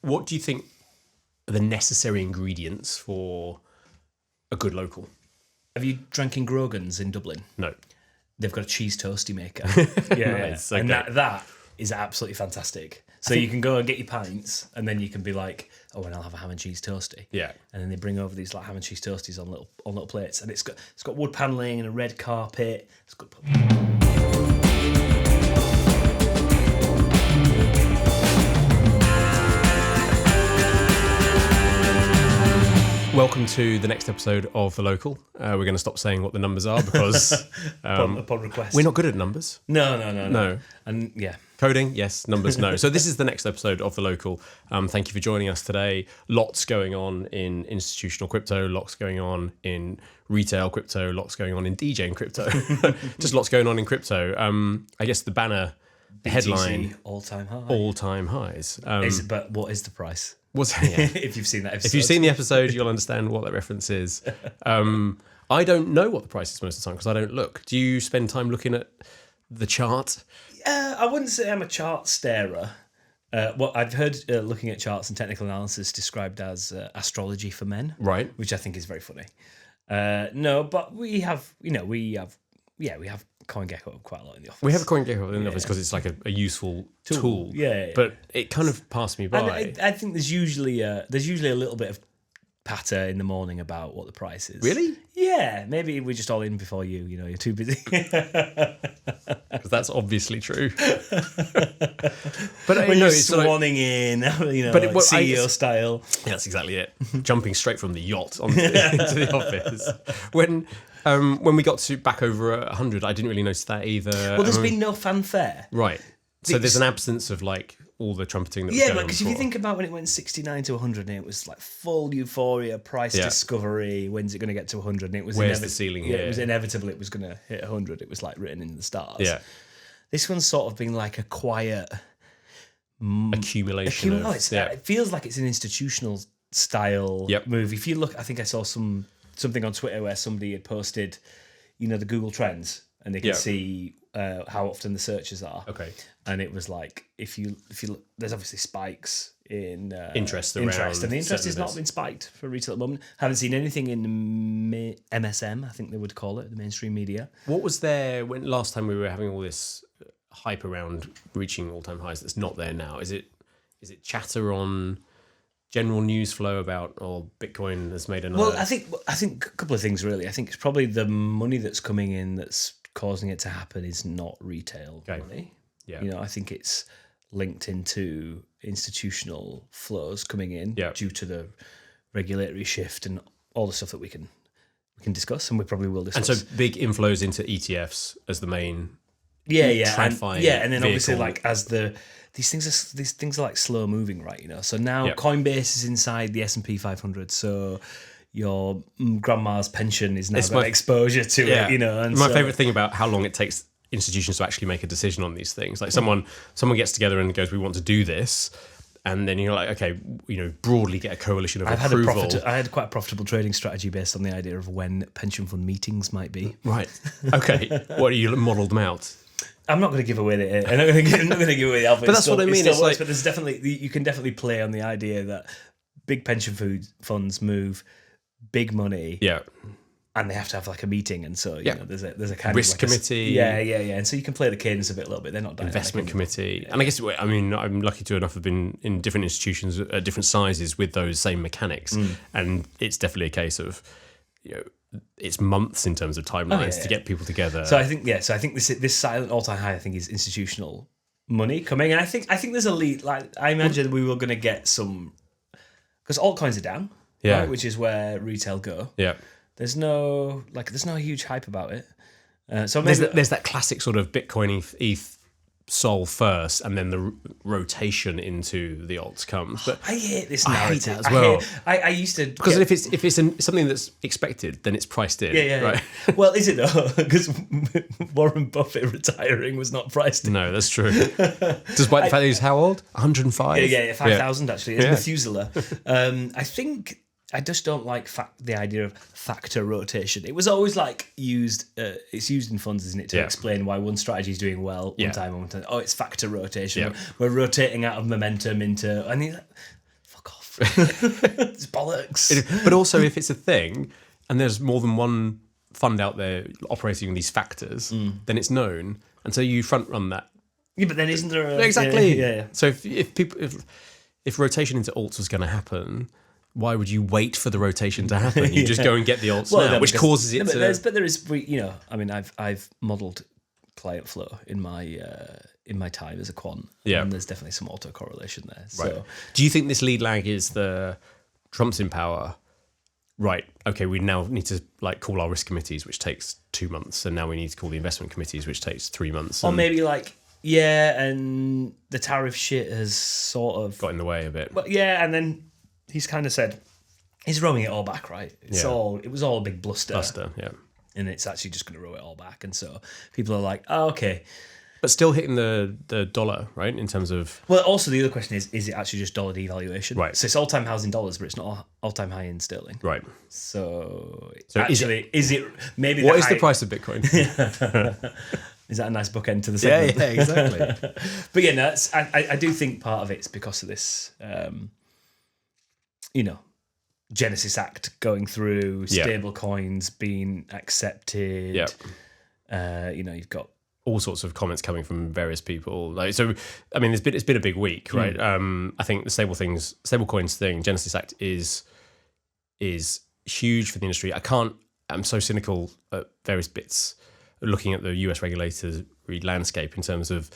what do you think are the necessary ingredients for a good local? Have you drank in Grogan's in Dublin? No. They've got a cheese toasty maker. Nice, okay. And that is absolutely fantastic. So you can go and get your pints, and then you can be like, "Oh, and I'll have a ham and cheese toasty." Yeah. And then they bring over these like ham and cheese toasties on little plates, and it's got wood paneling and a red carpet. It's good. Welcome to the next episode of The Local. We're going to stop saying what the numbers are because upon request. we're not good at numbers. No. And yeah. Coding, yes. Numbers, no. So this is the next episode of The Local. Thank you for joining us today. Lots going on in institutional crypto, lots going on in retail crypto, lots going on in DJing crypto. Just lots going on in crypto. I guess the banner headline... all-time high. All-time highs. But what is the price? If you've seen that episode. If you've seen the episode, you'll understand what that reference is. I don't know what the price is most of the time because I don't look. Do you spend time looking at the chart? I wouldn't say I'm a chart starer. What I've heard looking at charts and technical analysis described as astrology for men, Right. which I think is very funny. No, but we have CoinGecko quite a lot in the office. We have a CoinGecko in the office because it's like a useful tool. Yeah. But it kind of passed me by. And I think there's usually a little bit of patter in the morning about what the price is. Really? Yeah. Maybe we're just all in before you. You know, you're too busy. Because that's obviously true. But when you're swanning in, CEO style. Yeah, that's exactly it. Jumping straight from the yacht into the office. When we got back over 100, I didn't really notice that either. Well, there's been no fanfare. Right. So there's an absence of like all the trumpeting that was going on. Yeah, because if you think about when it went 69 to 100 and it was like full euphoria, price discovery, when's it going to get to 100? And it was where's the ceiling here? It was inevitable it was going to hit 100. It was like written in the stars. Yeah. This one's sort of been like a quiet accumulation. It feels like it's an institutional style move. If you look, I think I saw something on Twitter where somebody had posted, the Google Trends, and they can see how often the searches are. Okay. And it was like, if you look, there's obviously spikes in interest, and the interest has not been spiked for retail at the moment. Haven't seen anything in MSM, I think they would call it, the mainstream media. What was there when last time we were having all this hype around reaching all-time highs that's not there now? Is it chatter on general news flow about Bitcoin has made another? Well, I think a couple of things really. I think it's probably the money that's coming in that's causing it to happen is not retail money. Yeah. I think it's linked into institutional flows coming in due to the regulatory shift and all the stuff that we can discuss, and we probably will discuss. And so big inflows into ETFs as the main TradFi and then obviously like as these things are like slow moving, right? So now Coinbase is inside the S&P 500, so your grandma's pension is now got exposure to it, And my favorite thing about how long it takes institutions to actually make a decision on these things, like someone gets together and goes, "We want to do this," and then you're like, "Okay, broadly get a coalition of approval." I had quite a profitable trading strategy based on the idea of when pension fund meetings might be. Right. Okay. What, you modelled them out? I'm not going to give away I'm not going to give away the alpha. But that's what I mean. But there's you can definitely play on the idea that big pension funds move big money. Yeah. And they have to have like a meeting, and so there's a kind risk of like committee. And so you can play the cadence a little bit. They're not dynamic. Investment committee, and I guess I'm lucky to enough have been in different institutions at different sizes with those same mechanics, and it's definitely a case of it's months in terms of timelines to get people together. So I think this silent all-time high I think is institutional money coming, and I think there's a lead. Like I imagine we were going to get some because altcoins are down, right, which is where retail go. Yeah. There's no huge hype about it. So there's that classic sort of Bitcoin ETH Sol first, and then the rotation into the alts comes. But I hate this narrative. I hate that as well. I used to because if it's something that's expected, then it's priced in. Yeah. Right. Well, is it though? Because Warren Buffett retiring was not priced in. No, that's true. Despite the fact that he's how old? 105. Yeah, 5,000 actually. It's Methuselah. I think. I just don't like the idea of factor rotation. It was always like used. It's used in funds, isn't it, to explain why one strategy is doing well one time. Oh, it's factor rotation. We're rotating out of momentum into. It's bollocks. But also, if it's a thing and there's more than one fund out there operating on these factors, then it's known. And so you front run that. Yeah, but then isn't there a... Exactly. Yeah. So if rotation into alts was going to happen, why would you wait for the rotation to happen? You just go and get the alts now, which causes it to... But there is, I mean, I've modelled client flow in my time as a quant, and there's definitely some autocorrelation there. Right. So, do you think this lead lag is the Trump's in power? Right. Okay. We now need to call our risk committees, which takes 2 months, and now we need to call the investment committees, which takes 3 months. Or maybe and the tariff shit has sort of got in the way a bit. But and then he's kind of said he's rowing it all back, right? It was all a big bluster, and it's actually just going to row it all back, and so people are like, oh, okay. But still hitting the dollar, right, in terms of... Well, also the other question is it actually just dollar devaluation? Right. So it's all-time highs in dollars, but it's not all-time high in sterling. Right. So actually, is it maybe... What is the price of Bitcoin? Is that a nice bookend to the segment? Yeah, exactly. But I do think part of it's because of this, Genesis Act going through, stable coins being accepted. Yeah. You've got all sorts of comments coming from various people. It's been a big week, right? I think the stablecoins thing, Genesis Act is huge for the industry. I'm so cynical at various bits, looking at the US regulatory landscape in terms of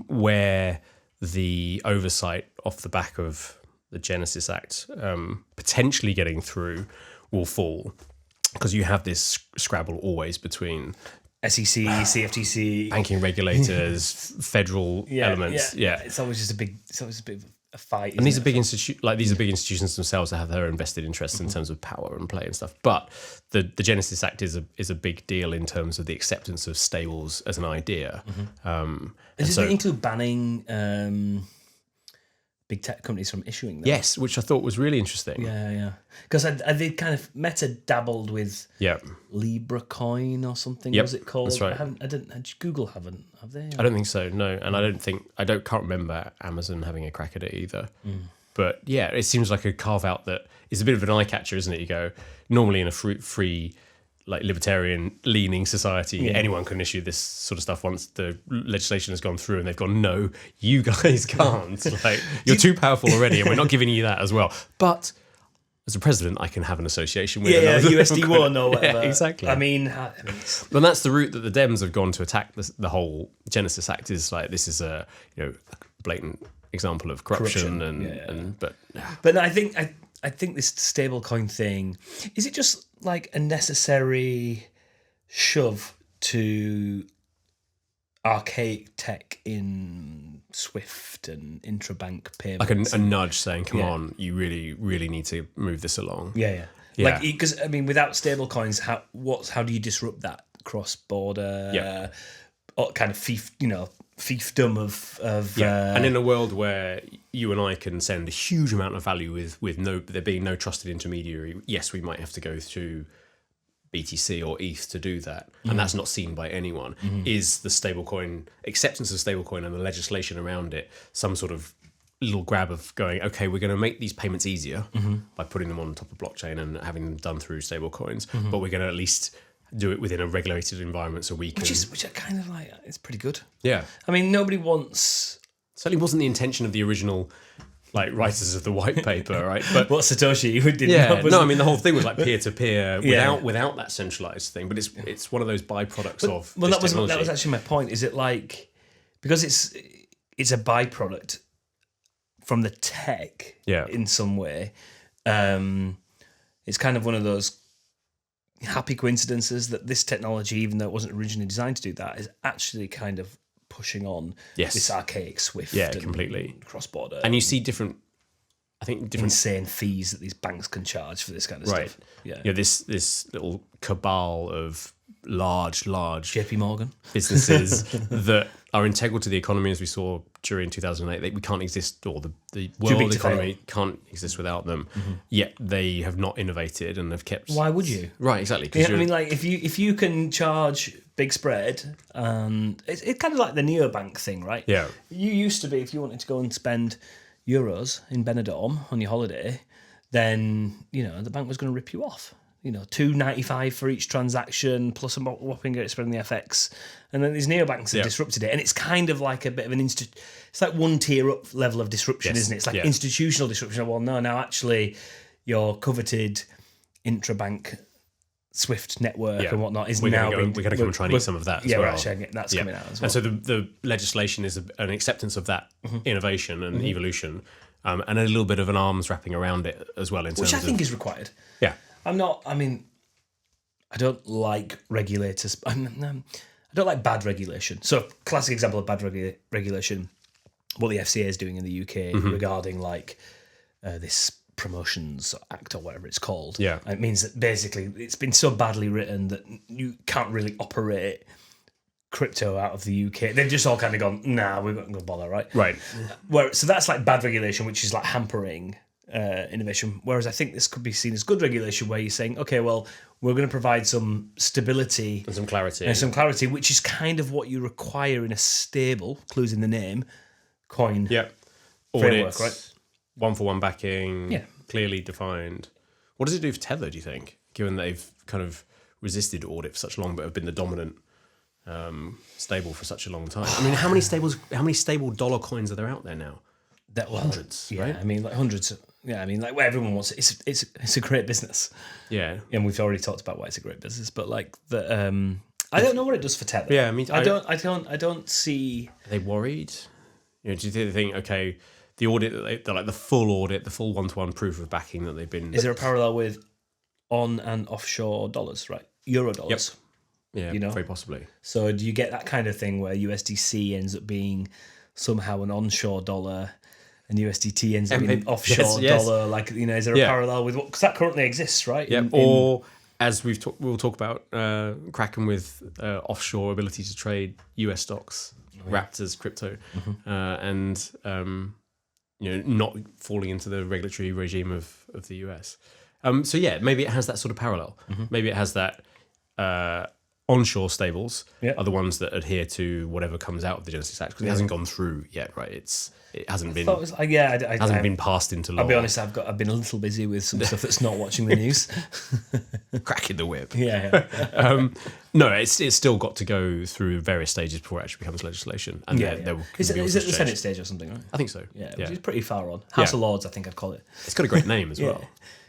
where the oversight off the back of the Genesis Act potentially getting through will fall, because you have this scrabble always between SEC, CFTC, banking regulators, federal elements. Yeah, it's always a bit of a fight. And these are big institutions themselves that have their own vested interests in terms of power and play and stuff. But the Genesis Act is a big deal in terms of the acceptance of stables as an idea. Does it include banning big tech companies from issuing them? Yes, which I thought was really interesting. Yeah. Because they kind of Meta dabbled with Libra Coin or something. Was it called? That's right. Google have they? I don't think so. No, and I can't remember Amazon having a crack at it either. But yeah, it seems like a carve out that is a bit of an eye catcher, isn't it? You go, normally in a free libertarian leaning society, anyone can issue this sort of stuff once the legislation has gone through, and they've gone, no, you guys can't. You're too powerful already, and we're not giving you that as well. But as a president, I can have an association with USD1 or whatever. Yeah, exactly. I mean, well, that's the route that the Dems have gone to attack the whole Genesis Act. Is this is a blatant example of corruption. But no, I think this stablecoin thing, is it just like a necessary shove to archaic tech in Swift and intrabank payments? Like a nudge saying, come on, you really, really need to move this along. Yeah. Because, without stablecoins, how do you disrupt that cross-border kind of fiefdom of and in a world where you and I can send a huge amount of value with there being no trusted intermediary, yes, we might have to go through BTC or ETH to do that, and that's not seen by anyone. Is the stablecoin acceptance of stablecoin and the legislation around it some sort of little grab of going, okay, we're going to make these payments easier by putting them on top of blockchain and having them done through stablecoins, but we're going to at least do it within a regulated environment so we can... Which I kind of like. It's pretty good. Yeah. I mean, nobody wants... Certainly wasn't the intention of the original writers of the white paper, right? But what Satoshi did the whole thing was peer-to-peer without that centralized thing, but it's one of those byproducts of that technology. was actually my point. Is it because it's a byproduct from the tech in some way, it's kind of one of those happy coincidences that this technology, even though it wasn't originally designed to do that, is actually kind of pushing on this archaic Swift completely cross-border. And you see different insane fees that these banks can charge for this kind of stuff. This little cabal of large JP Morgan businesses that are integral to the economy, as we saw during 2008. We can't exist, or the world economy can't exist without them. Yet they have not innovated and have kept... Why would you? Right, exactly. If you can charge big spread, it's kind of like the neobank thing, right? Yeah. You used to be, if you wanted to go and spend euros in Benidorm on your holiday, then, the bank was going to rip you off. $2.95 for each transaction, plus a whopping rate spread on the FX. And then these neobanks have disrupted it. And it's kind of like a bit of an it's like one tier up level of disruption, isn't it? It's like institutional disruption. Well, no, now actually your coveted intrabank SWIFT network and whatnot is we're now we're going to come and try and eat some of that as well. We're actually that's coming out as well. And so the legislation is an acceptance of that innovation and evolution, and a little bit of an arms wrapping around it as well. Which I think is required. Yeah. I don't like regulators. I don't like bad regulation. So, classic example of bad regulation, what the FCA is doing in the UK regarding this Promotions Act or whatever it's called. Yeah. It means that basically it's been so badly written that you can't really operate crypto out of the UK. They've just all kind of gone, nah, we're not going to bother, right? Right. So that's like bad regulation, which is like hampering innovation. Whereas I think this could be seen as good regulation, where you're saying, okay, well, we're going to provide some stability and some clarity, which is kind of what you require in a stable, clues in the name, coin framework, audits, right? One-for-one backing, clearly defined. What does it do for Tether, do you think, given they've kind of resisted audit for such long but have been the dominant stable for such a long time? I mean, how many stable dollar coins are there out there now? Hundreds, right? I mean, like hundreds. Where everyone wants it. It's a great business. Yeah, and we've already talked about why it's a great business. But I don't know what it does for Tether. Yeah, I mean, I don't see. Are they worried? Do you think okay, the audit, the full audit, the full one-to-one proof of backing that they've been? Is there a parallel with on and offshore dollars, right? Euro dollars. Yep. Yeah, very possibly. So do you get that kind of thing where USDC ends up being somehow an onshore dollar? And USDT ends up being an offshore dollar. Is there a parallel with what? Because that currently exists, right? Yeah. Or as we'll talk about Kraken with offshore ability to trade US stocks wrapped as crypto, and not falling into the regulatory regime of the US. So maybe it has that sort of parallel. Maybe it has that. Onshore stables are the ones that adhere to whatever comes out of the Genesis Act, because it hasn't gone through yet, right? It hasn't been. Hasn't been passed into law. I'll be honest. I've been a little busy with some stuff that's not watching the news. Cracking the whip. Yeah. No, it's still got to go through various stages before it actually becomes legislation. And Is it the Senate stage or something? Right? I think so. Yeah, which is pretty far on. House of Lords, I think I'd call it. It's got a great name as well.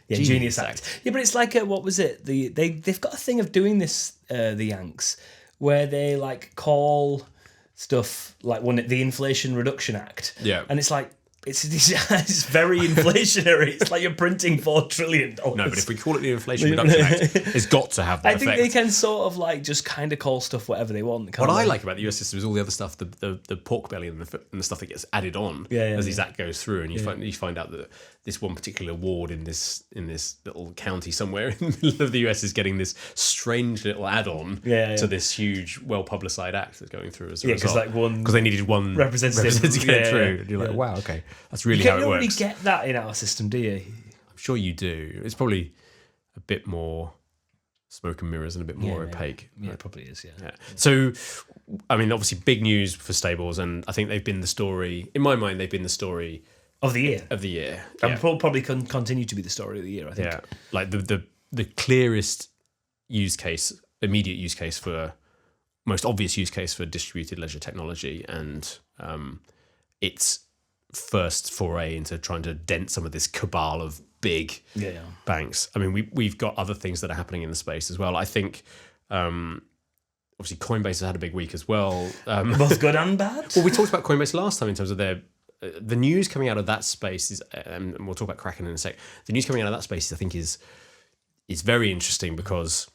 Yeah, Genius Act. Yeah, but it's like what was it? They've got a thing of doing this. The Yanks, where they call stuff the Inflation Reduction Act. Yeah, and it's like it's very inflationary. It's like you're printing $4 trillion. No, but if we call it the Inflation Reduction Act, it's got to have that effect. I think they can sort of just kind of call stuff whatever they want. What I like about the US system is all the other stuff, the pork belly and the stuff that gets added on as the act goes through, and you find out that this one particular ward in this little county somewhere in the middle of the US is getting this strange little add-on to this huge, well-publicized act that's going through as a result. Because they needed one representative to get through. And you're like, wow, okay. That's really how it works. You don't really get that in our system, do you? I'm sure you do. It's probably a bit more smoke and mirrors and a bit more opaque. Yeah, it probably is, yeah. So, I mean, obviously big news for stables, and I think they've been the story, in my mind, they've been the story of the year. And probably continue to be the story of the year, I think. Yeah, like the clearest immediate use case most obvious use case for distributed ledger technology, and its first foray into trying to dent some of this cabal of big banks. I mean, we've got other things that are happening in the space as well. I think, obviously, Coinbase has had a big week as well. Both good and bad? Well, we talked about Coinbase last time in terms of the news coming out of that space is, and we'll talk about Kraken in a sec. The news coming out of that space, I think, is very interesting, because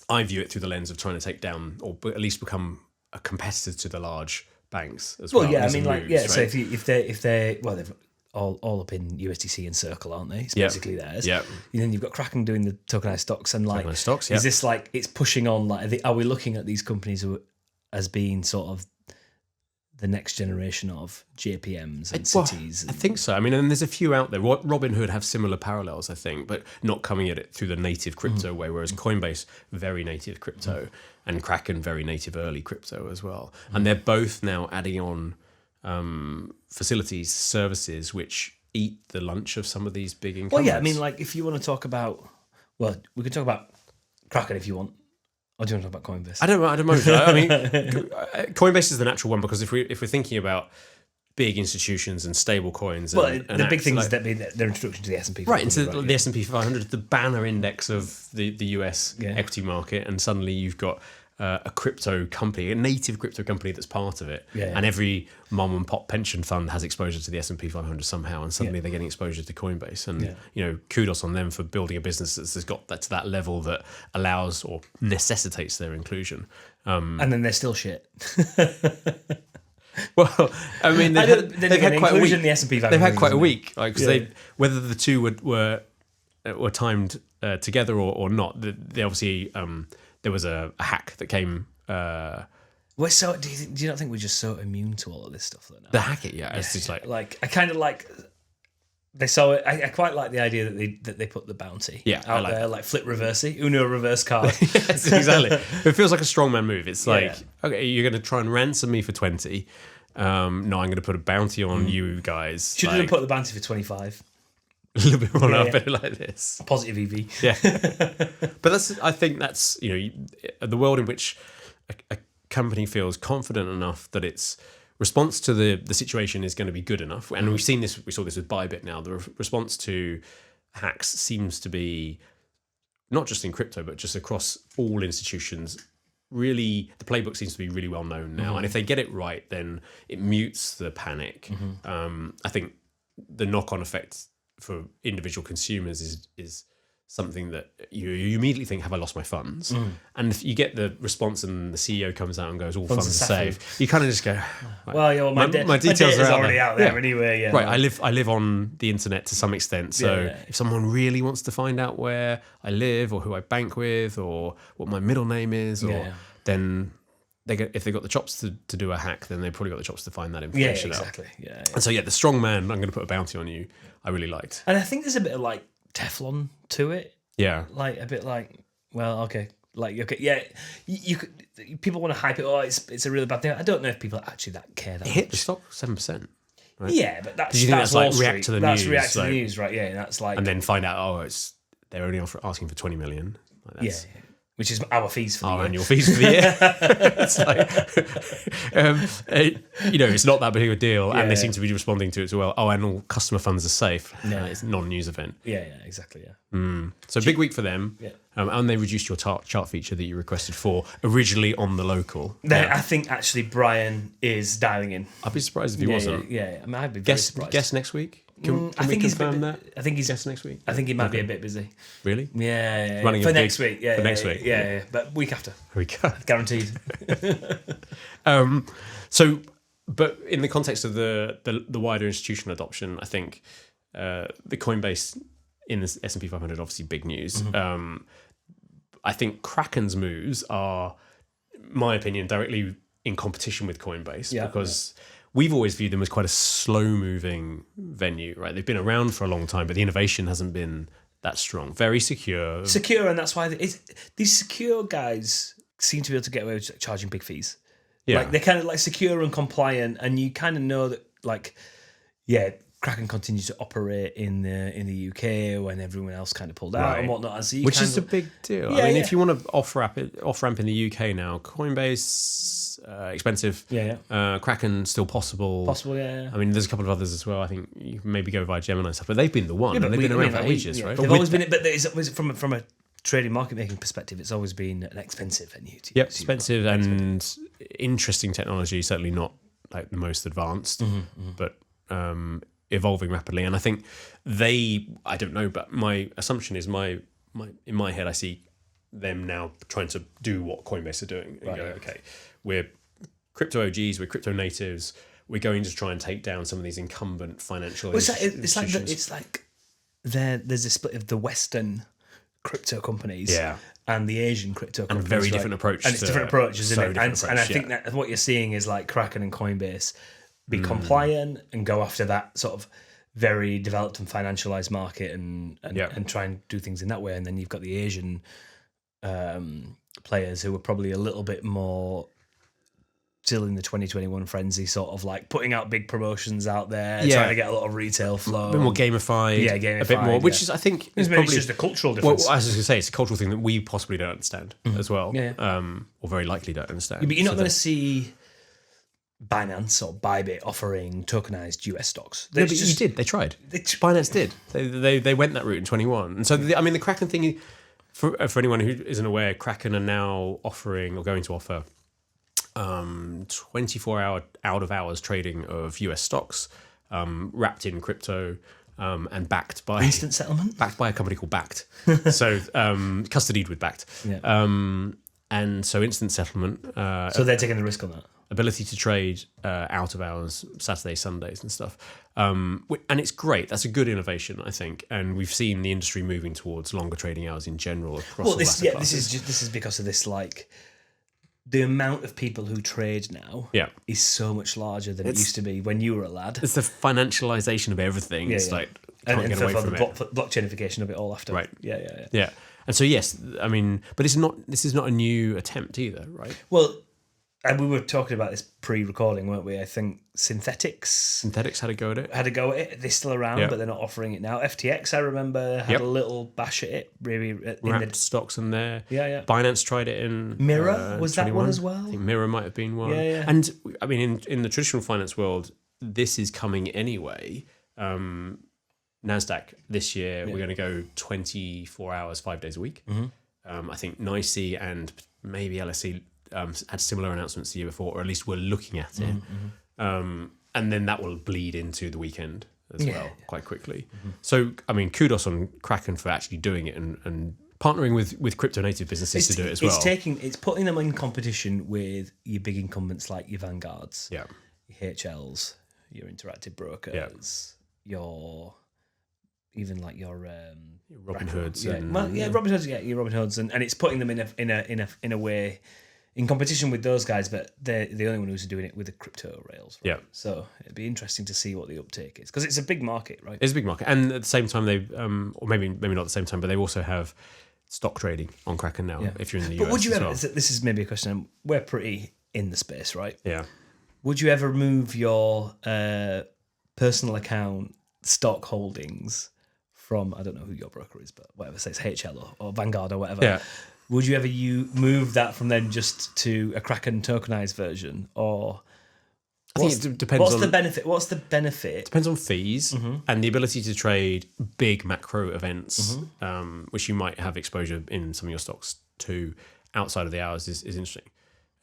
I view it through the lens of trying to take down, or at least become a competitor to the large banks as well. Well, yeah, I mean, right? So if they're they've all up in USDC and Circle, aren't they? It's basically theirs. Yeah. And then you've got Kraken doing the tokenized stocks, and tokenized stocks. Is this it's pushing on? Are we looking at these companies as being sort of the next generation of JPMs and cities? I think so. I mean, and there's a few out there. Robinhood have similar parallels, I think, but not coming at it through the native crypto way, whereas Coinbase, very native crypto, and Kraken, very native early crypto as well. And they're both now adding on facilities, services, which eat the lunch of some of these big incumbents. Well, yeah, I mean, like if you want to talk about, well, we can talk about Kraken if you want. Or do you want to talk about Coinbase? I don't know. I mean, Coinbase is the natural one because if we're thinking about big institutions and stable coins, the big thing is that their introduction to the S&P 500. Right, into the S&P 500, the banner index of the US equity market, and suddenly you've got a crypto company, a native crypto company that's part of it, and every mom and pop pension fund has exposure to the S&P 500 somehow, and suddenly they're getting exposure to Coinbase, and kudos on them for building a business that's got that to that level that allows or necessitates their inclusion. And then they're still shit. Well, I mean, they've had quite a week. In the S&P 500, they've had quite a week, like because whether the two were timed together or not, they obviously. There was a hack that came. We're so. Do you not think we're just so immune to all of this stuff? Though, now? The hack it, it's just like I kind of like. They saw it. I quite like the idea that they put the bounty out there, like flip reversey, Uno reverse card. Yes, exactly. It feels like a strongman move. It's like, okay, you're going to try and ransom me for 20. No, I'm going to put a bounty on you guys. Should have put the bounty for 25. A little bit more a bit like this. A positive EV. Yeah. But I think that's, the world in which a company feels confident enough that its response to the situation is going to be good enough. And we saw this with Bybit now. The response to hacks seems to be not just in crypto, but just across all institutions. Really, the playbook seems to be really well known now. And if they get it right, then it mutes the panic. I think the knock-on effect for individual consumers is something that you immediately think, have I lost my funds? And if you get the response and the CEO comes out and goes, all funds are safe, you kind of just go, right, well, my details are already out there anyway. Yeah, right. I live on the internet to some extent, so if someone really wants to find out where I live or who I bank with or what my middle name is, then if they got the chops to do a hack, then they probably got the chops to find that information out. Exactly. Yeah. And so the strong man, I'm going to put a bounty on you, I really liked. And I think there's a bit of like Teflon to it. Yeah. Like a bit like, well, okay. Like, okay, yeah, you could. People want to hype it. Oh, it's a really bad thing. I don't know if people actually care that much. Hit the stock 7%. Right? Yeah, but that's like react to the news. That's react to the news, right? Yeah, that's like, and then find out. They're only asking for 20 million. Like yeah. Which is our fees for the year. Annual fees for the year. It's like, it's not that big of a deal, and they seem to be responding to it as well. Oh, and all customer funds are safe. It's a non-news event. Yeah, exactly. Yeah. So big week for them. Yeah. And they reduced your chart feature that you requested for originally on the local. I think actually Brian is dialing in. I'd be surprised if he wasn't. Yeah. I mean, I'd be very surprised. Guess next week. Can we confirm that? I think he's guess next week. I think he might be a bit busy. Really? Yeah. Running for next week. Yeah. For next week. Yeah. But week after. We go. Guaranteed. So, but in the context of the wider institutional adoption, I think the Coinbase in the S&P 500 obviously big news. I think Kraken's moves are, in my opinion, directly in competition with Coinbase because we've always viewed them as quite a slow-moving venue, right? They've been around for a long time, but the innovation hasn't been that strong. Very secure. And that's why these secure guys seem to be able to get away with charging big fees. Yeah. Like they're kind of like secure and compliant, and you kind of know that, like, Kraken continues to operate in the UK when everyone else kind of pulled out and whatnot. And so which is a big deal. I mean, if you want to off ramp in the UK now, Coinbase expensive. Kraken still possible. Yeah. I mean, there's a couple of others as well. I think you can maybe go via Gemini and stuff, but they've been the one. And they've been around for ages, right? They've always been. But from a trading market making perspective, it's always been an expensive venue. Expensive and interesting technology. Certainly not like the most advanced, but. Evolving rapidly, and I think I don't know, but my assumption is in my head I see them now trying to do what Coinbase are doing and okay, we're crypto OGs, we're crypto natives, we're going to try and take down some of these incumbent financial institutions. It's like there's a split of the Western crypto companies and the Asian crypto companies, and very different approach, and it's different approaches, isn't it? And I think that what you're seeing is like Kraken and Coinbase be compliant and go after that sort of very developed and financialized market and try and do things in that way. And then you've got the Asian players who are probably a little bit more still in the 2021 frenzy, sort of like putting out big promotions out there, trying to get a lot of retail flow. A bit more gamified. Yeah, gamified. A bit more, which is, I think, is probably... It's just a cultural difference. Well, I was just going to say, it's a cultural thing that we possibly don't understand as well. Or very likely don't understand. But you're not going to see Binance or Bybit offering tokenized US stocks. No, but you did. They tried. Binance did. They went that route in 21. And so, the Kraken thing, for anyone who isn't aware, Kraken are now offering or going to offer 24-hour out-of-hours trading of US stocks, wrapped in crypto, and backed by... Instant settlement? Backed by a company called Backed. So, custodied with Backed. Yeah. And so instant settlement. So they're taking the risk on that? Ability to trade out of hours, Saturdays, Sundays and stuff. And it's great. That's a good innovation, I think. And we've seen the industry moving towards longer trading hours in general across all asset classes. This is because of this, like... The amount of people who trade now is so much larger than it used to be when you were a lad. It's the financialization of everything. It's like, can't get away from it. Blockchainification of it all after. Right. Yeah. And so, yes, I mean, but this is not a new attempt either, right? Well, and we were talking about this pre-recording, weren't we? I think Synthetics had a go at it. They're still around, but they're not offering it now. FTX, I remember, had a little bash at it. Really, wrapped stocks in there. Yeah. Binance tried it in Mirror. Was 21. That one as well? I think Mirror might have been one. Yeah. And I mean, in the traditional finance world, this is coming anyway. NASDAQ this year, we're going to go 24 hours, 5 days a week. I think NYSE and maybe LSE had similar announcements the year before, or at least we're looking at it. And then that will bleed into the weekend as well quite quickly. So, I mean, kudos on Kraken for actually doing it and partnering with crypto native businesses to do it as well. It's putting them in competition with your big incumbents like your Vanguards, your HLs, your Interactive Brokers, your even like your Robinhoods. Your Robinhoods, and it's putting them in a way in competition with those guys, but they're the only one who's doing it with the crypto rails. Right? Yeah. So it'd be interesting to see what the uptake is, because it's a big market, right? It's a big market, and at the same time, they or maybe not at the same time, but they also have stock trading on Kraken now. If you're in the US, but would you ever? Well. This is maybe a question. We're pretty in the space, right? Yeah. Would you ever move your personal account stock holdings from, I don't know who your broker is, but whatever, say it's HL or Vanguard or whatever? Yeah. Would you ever move that from then just to a Kraken tokenized version, or I think it depends. What's the benefit? What's the benefit? Depends on fees and the ability to trade big macro events, which you might have exposure in some of your stocks to outside of the hours is interesting.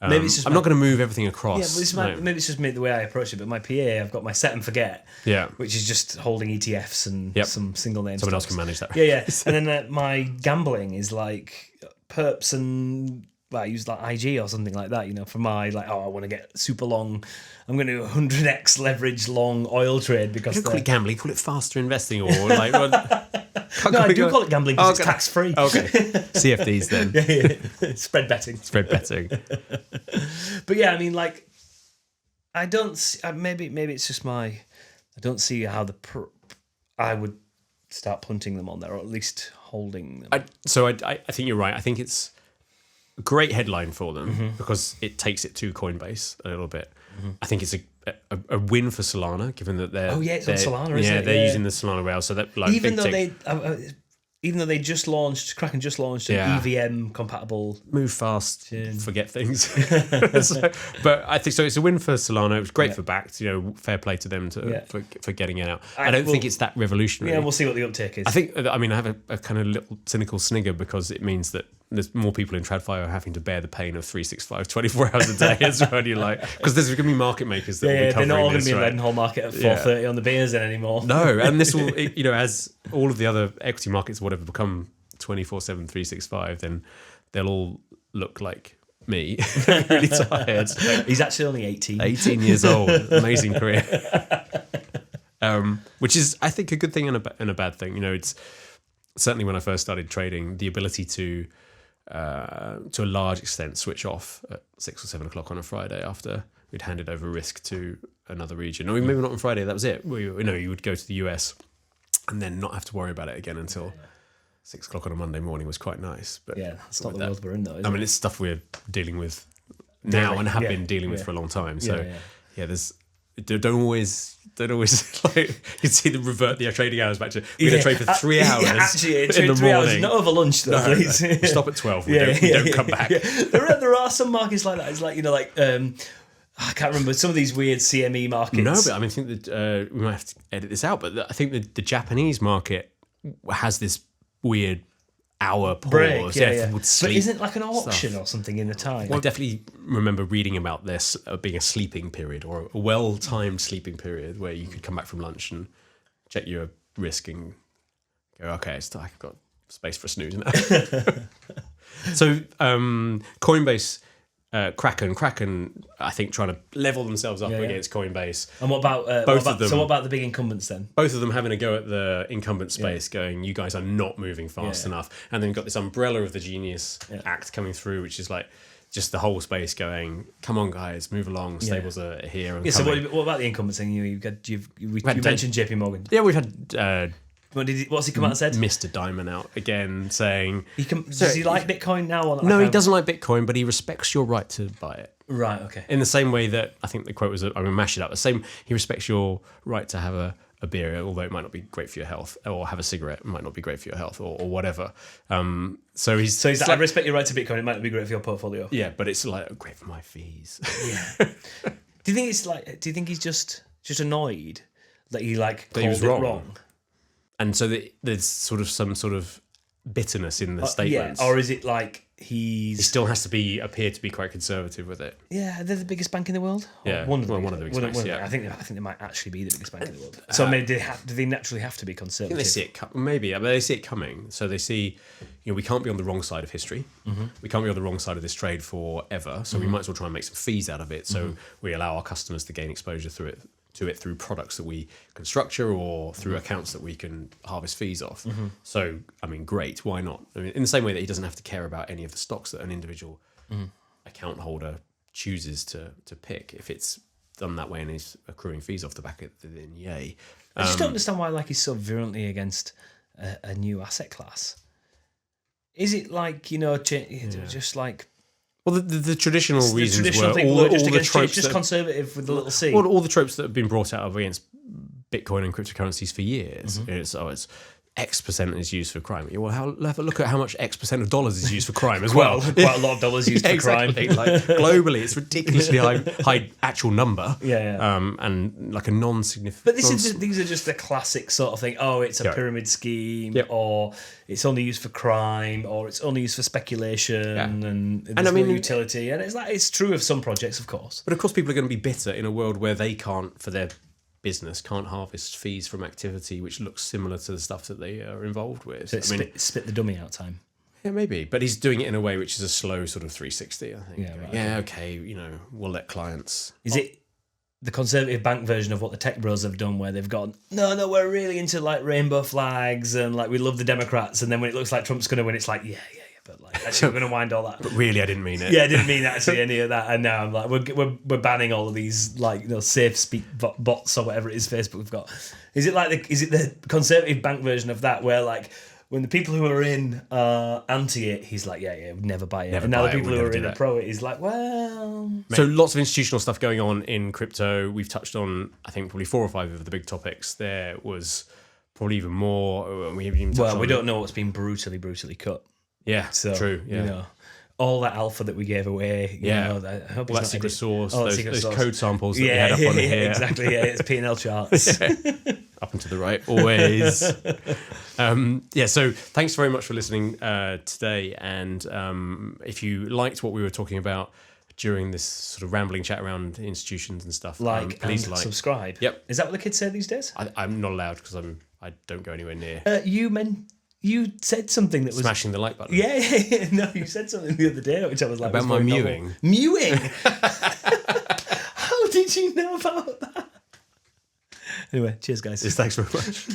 Maybe it's just I'm not going to move everything across. Yeah, but maybe it's just me the way I approach it. But my PA, I've got my set and forget, which is just holding ETFs and some single names. Someone else can manage that. Yeah. And then my gambling is like perps and I use like IG or something like that. You know, for my I want to get super long. I'm going to do 100x leverage long oil trade because you don't call it gambling. Call it faster investing or like. No, I do call it gambling because it's tax free. Okay, CFDs then. Yeah. Spread betting. But yeah, I mean, like, I don't see, maybe it's just I don't see how I would start punting them on there, or at least holding them. I think you're right. I think it's a great headline for them because it takes it to Coinbase a little bit. I think it's a win for Solana, given that they're it's on Solana, isn't it? They're using the Solana rail, so that like even though they just launched, Kraken just launched an EVM compatible. Move fast, forget things. But I think so. It's a win for Solana. It was great for Backed. Fair play to them for getting it out. I don't think it's that revolutionary. Yeah, we'll see what the uptake is. I think. I mean, I have a kind of little cynical snigger because it means that there's more people in TradFi are having to bear the pain of 365 24 hours a day as well. You're like, because there's going to be market makers that will be covering they're not all going to be in right? Leadenhall Market at 4:30 on the beers then anymore. No, and this will, as all of the other equity markets, whatever, become 24/7 365, then they'll all look like me, really tired. He's actually only 18. 18 years old. Amazing career. Which is, I think, a good thing and a bad thing. It's certainly when I first started trading, the ability to a large extent switch off at 6 or 7 o'clock on a Friday after we'd handed over risk to another region. Or maybe not on Friday, that was it. You would go to the US and then not have to worry about it again until 6 o'clock on a Monday morning was quite nice. But that's not the world we're in though, is it? I mean, it's stuff we're dealing with now and have been dealing with for a long time. So there's don't always like you can see them revert the trading hours back to we're going to trade for 3 hours. Actually, in the 3 morning. Hours, not over lunch though, please. No. We stop at 12. We don't come back. There are some markets like that. It's like I can't remember some of these weird CME markets. No, but I mean, I think that we might have to edit this out. But I think the Japanese market has this weird hour pause. Break, Would sleep but isn't it like an auction or something in the time? I definitely remember reading about this being a sleeping period or a well-timed sleeping period where you could come back from lunch and check your risk and go, okay, I've got space for a snooze now. So Coinbase, Kraken, I think trying to level themselves up against Coinbase. And what about both of them? So what about the big incumbents then? Both of them having a go at the incumbent space, going, you guys are not moving fast enough. And then you've got this umbrella of the Genius Act coming through, which is like just the whole space going, come on guys, move along, stables are here. And so what about the incumbents thing? You mentioned JP Morgan. Yeah, we've had... what's he come out and said? Mr. Diamond out again saying... Does he like Bitcoin now? Or not? No, he doesn't like Bitcoin, but he respects your right to buy it. Right, okay. In the same way that, I think the quote was, I'm going to mash it up, he respects your right to have a beer, although it might not be great for your health, or have a cigarette, it might not be great for your health, or whatever. So he's like, I respect your right to Bitcoin, it might not be great for your portfolio. Yeah, but it's like, great for my fees. Yeah. Do you think he's just annoyed that he called it wrong? And so there's sort of some sort of bitterness in the statements. Or is it like he still has to appear to be quite conservative with it? Yeah, they're the biggest bank in the world. Yeah, one of the biggest banks. Yeah, I think they might actually be the biggest bank in the world. So maybe do they naturally have to be conservative? I think they see it maybe, but they see it coming. So they see, we can't be on the wrong side of history. Mm-hmm. We can't be on the wrong side of this trade forever. So we might as well try and make some fees out of it. So we allow our customers to gain exposure through products that we can structure or through accounts that we can harvest fees off. Mm-hmm. So, I mean, great. Why not? I mean, in the same way that he doesn't have to care about any of the stocks that an individual account holder chooses to pick. If it's done that way and he's accruing fees off the back of it, then yay. I just don't understand why he's so virulently against a new asset class. Is it like, just like... Well, the traditional reasons traditional were all the tropes just conservative with the little c. Well, all the tropes that have been brought out against Bitcoin and cryptocurrencies for years. Mm-hmm. It's X percent is used for crime. Well, have a look at how much X percent of dollars is used for crime as well. Quite a lot of dollars used for crime. Like globally, it's ridiculously high actual number. Yeah. And like a non-significant. But these are just the classic sort of thing. Oh, it's a pyramid scheme, or it's only used for crime, or it's only used for speculation, and there's no utility. And it's true of some projects, of course. But of course, people are going to be bitter in a world where they can't, for their business, can't harvest fees from activity which looks similar to the stuff that they are involved with. So it's spit the dummy out time. Yeah, maybe. But he's doing it in a way which is a slow sort of 360, I think. Okay, we'll let clients... Is it the conservative bank version of what the tech bros have done, where they've gone, no, we're really into like rainbow flags and like we love the Democrats, and then when it looks like Trump's going to win, it's like, yeah, but like actually we're going to wind all that. But really, I didn't mean it. Yeah, I didn't mean actually any of that. And now I'm like, we're banning all of these like safe speak bots or whatever it is Facebook have got. Is it the conservative bank version of that, where like when the people who are in anti it, he's like, yeah, would never buy it. And now the people who are in pro it, he's like, well... So lots of institutional stuff going on in crypto. We've touched on, I think, probably 4 or 5 of the big topics. There was probably even more. We don't know what's been brutally cut. Yeah, so, true. Yeah. All that alpha that we gave away. I hope all that secret sauce, those code samples that we had up on here. Exactly. Yeah, it's P&L charts. Up and to the right, always. So thanks very much for listening today. And if you liked what we were talking about during this sort of rambling chat around institutions and stuff, please subscribe. Yep. Is that what the kids say these days? I'm not allowed because I don't go anywhere near. You said something that was... Smashing the like button. Yeah. No, you said something the other day, which I was like... About my mewing. Mewing? How did you know about that? Anyway, cheers, guys. Thanks very much.